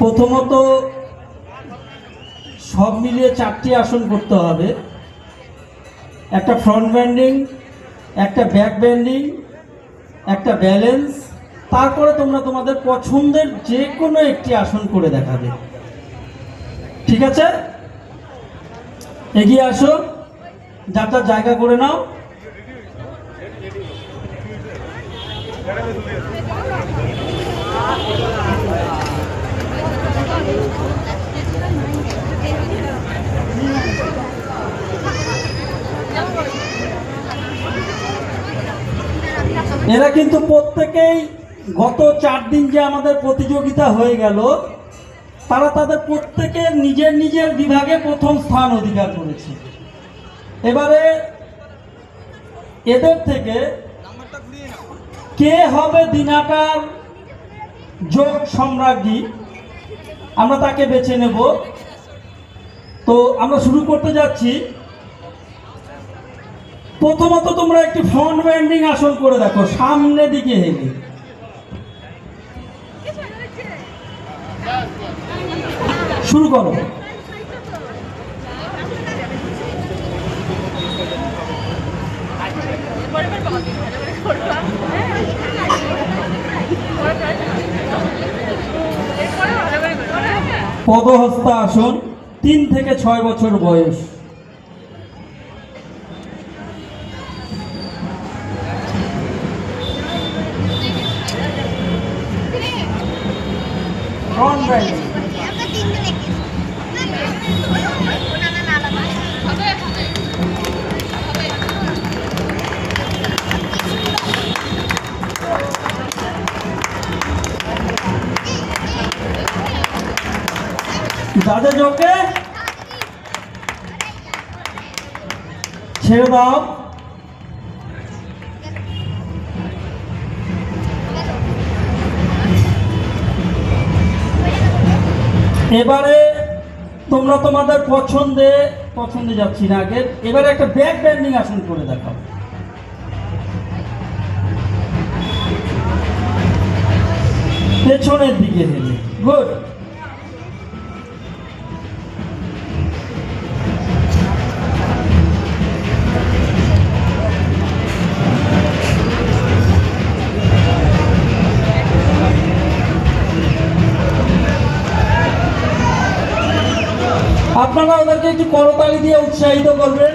প্রথমত সব মিলিয়ে 4টি আসন করতে হবে। একটা ফ্রন্ট বেন্ডিং, একটা ব্যাক বেন্ডিং, একটা ব্যালেন্স, তারপরে তোমরা তোমাদের পছন্দের যে কোনো একটি আসন করে দেখাবে। ঠিক আছে, এগিয়ে আসো, যার যার জায়গা করে নাও। এরা কিন্তু প্রত্যেকেই গত 4 দিন যে আমাদের প্রতিযোগিতা হয়ে গেল, তারা তাদের প্রত্যেকের নিজের নিজের বিভাগে প্রথম স্থান অধিকার করেছে। এবারে এদের থেকে কে হবে দিনাটার যোগ সম্রাজ্ঞী, আমরা তাকে বেছে নেব। তো আমরা শুরু করতে যাচ্ছি। প্রথমত তোমরা একটি ফ্রন্ট বেন্ডিং আসন করে দেখো, সামনে দিকে হেলে। শুরু করো। পদহস্ত আসন, 3 থেকে 6 বছর বয়স। Front bending. দাদা যোগে ছেড়ে দাও। এবারে তোমরা তোমাদের পছন্দে যাচ্ছি না আগে, এবারে একটা ব্যাক বেন্ডিং আসন করে দেখাও। পেছনের দিকে হেলে, গুড। আপনারা ওদেরকে একটু করতালি দিয়ে উৎসাহিত করবেন।